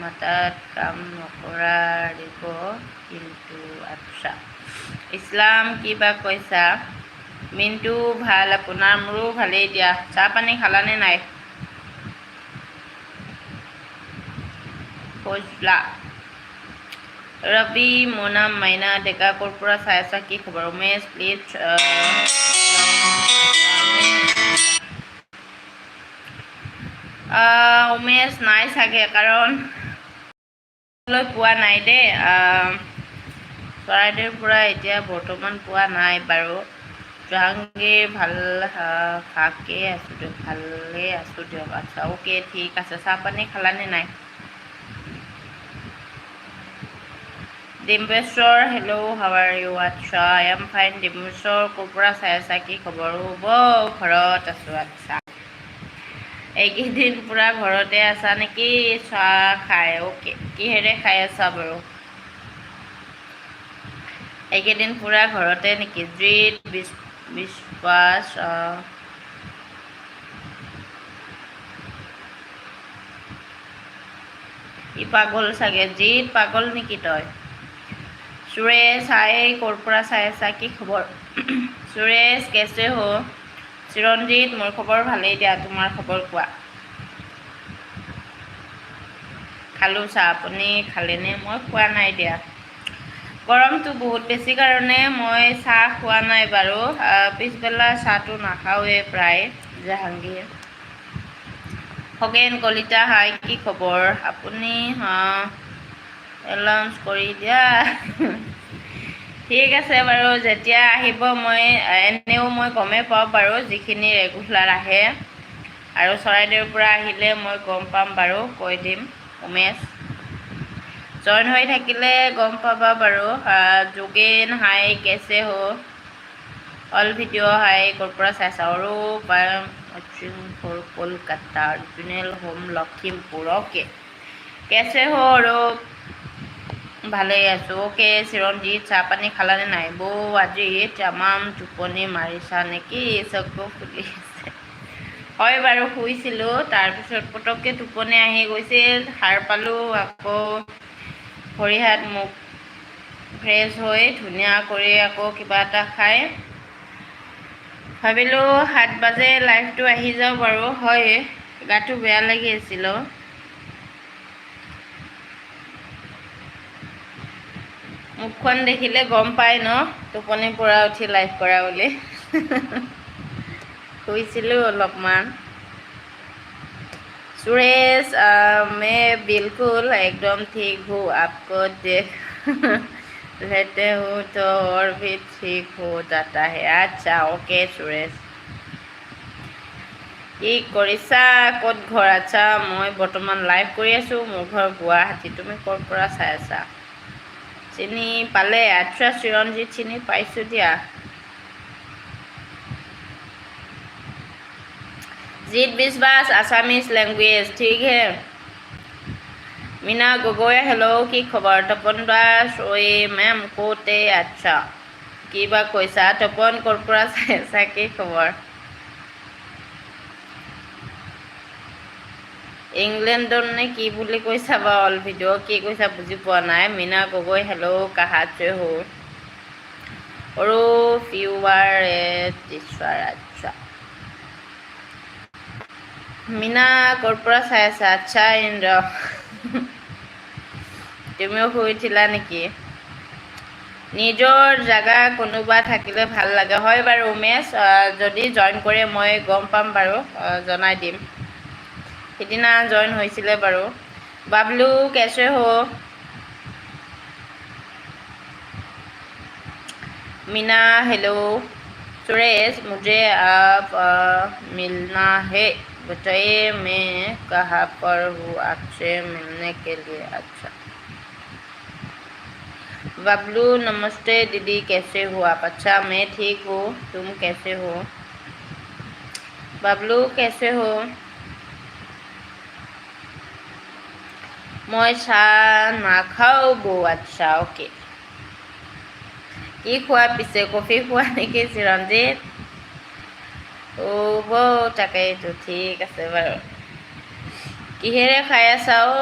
মাতাত কাম নকৰাৰিব কিন্তু আচ্ছা ইছলাম কিবা কৈছা মিনটো ভাল আপোনাৰ মোৰো ভালেই দিয়া চাহ পানী খালানে নাই ফজলা ৰবি মোনাম মাইনা ডেকা ক'ৰ পৰা চাই আছা কি খবৰ উমেশ প্লিজ উমেশ নাই চাগে কাৰণ পোৱা নাই দেই চৰাইদেউৰ পৰা এতিয়া বৰ্তমান পোৱা নাই বাৰু জাহাংগীৰ ভাল ভালেই আছোঁ দিয়ক ভালেই আছোঁ দিয়ক আচ্ছা অ'কে ঠিক আছে চাহ পানী খালানে নাই Dimbeswar hello' how are you আচ্ছা আই এম ফাইন ডিম্বেশ্বৰ ক'ৰ পৰা চাই আছা কি খবৰ হ'ব ঘৰত আছোঁ আচ্ছা এইকেইদিন পূৰা ঘৰতে আছা নেকি চাহ খাই অ'কে কিহেৰে খাই আছা বাৰু এইকেইদিন পূৰা ঘৰতে নেকি জিত বিশ্বাস ই পাগল চাগে জিত পাগল নেকি তই সুৰেশ হাই ক'ৰ পৰা চাই আছা কি খবৰ সুৰেশ কেছে হো চিৰঞ্জিত মোৰ খবৰ ভালেই দিয়া তোমাৰ খবৰ কোৱা খালোঁ চাহ আপুনি খালেনে মই খোৱা নাই দিয়া গৰমটো বহুত বেছি কাৰণে মই চাহ খোৱা নাই বাৰু পিছবেলা চাহটো নাখাওঁৱেই প্ৰায় জাহাংগীৰ খগেন কলিতা হাই কি খবৰ আপুনি এলাউন্স কৰি দিয়া ঠিক আছে বাৰু যেতিয়া আহিব মই এনেও মই গমেই পাওঁ বাৰু যিখিনি ৰেগুলাৰ আহে আৰু চৰাইদেউৰ পৰা আহিলে মই গম পাম বাৰু কৈ দিম উমেশ জইন হৈ থাকিলে গম পাবা বাৰু যোগেন হাই কেছে হো অল ভিডিঅ' হাই ক'ৰ পৰা চাইছা আৰু Kolkata original home Lakhimpur okay কেছে হো আৰু ভালেই আছোঁ অ'কে চিৰঞ্জিত চাহ পানী খালানে নাই বৌ আজি তামাম টোপনি মাৰিছা নেকি চকু ফুলি আছে হয় বাৰু শুইছিলোঁ তাৰপিছত পটককৈ টোপনি আহি গৈছিল সাৰ পালোঁ আকৌ ভৰি হাত মুখ ফ্ৰেছ হৈ ধুনীয়া কৰি আকৌ কিবা এটা খাই ভাবিলোঁ 7 বাজে লাইভটো আহি যাওঁ বাৰু হয় গাটো বেয়া লাগি আছিল মুখখন দেখিলে গম পায় ন টোপনিৰ পৰা উঠি লাইভ কৰা বুলি শুইছিলোঁ অলপমান सुरेश मैं बिल्कुल एकदम ठीक हूँ आपको देख लेते हूँ तो और भी ठीक हो जाता है अच्छा ओके सुरेश কি কৰিছা ক'ত ঘৰ আচ্ছা মই বৰ্তমান লাইভ কৰি আছোঁ মোৰ ঘৰ গুৱাহাটী তুমি ক'ৰ পৰা চাই আছা চিনি পালে আচ্ছা চিৰঞ্জিত চিনি পাইছোঁ দিয়া जीत विश्वास आसामीज लैंग्वेज ठीक है मीना गगৈ हेलो की खबर तपन दास ओए मैम कोते अच्छा की बा কৈছা তপন ক'ৰ পৰা চাই আছা কি খবৰ ইংলেণ্ডৰ নে কি বুলি কৈছা বা অল ভিডিঅ' কি কৈছা বুজি পোৱা নাই मीना गगৈ हेलो कहाँ से हो और व्यूअर टीचर अच्छा मीना ক'ৰ পৰা চাই আছা আচ্ছা ইন্দ্ৰ তুমিও শুইছিলা নেকি নিজৰ জাগা কোনোবা থাকিলে ভাল লাগে হয় বাৰু উমেশ যদি জইন কৰে মই গম পাম বাৰু জনাই দিম সিদিনা জইন হৈছিলে বাৰু বাবলু কেছে হো मीना हेलो सुरेश मुझे आप मिलना है बताइए मैं कहाँ पर हूँ आपसे मिलने के लिए अच्छा बबलू नमस्ते दीदी कैसे हो आप अच्छा मैं ठीक हूँ तुम कैसे हो बबलू कैसे हो मैं चाह नाखाओ बो अच्छा ओके কি খোৱা পিছে কফি খোৱা নেকি চিৰঞ্জিত বৌ তাকেইতো ঠিক আছে বাৰু কিহেৰে খাই আছা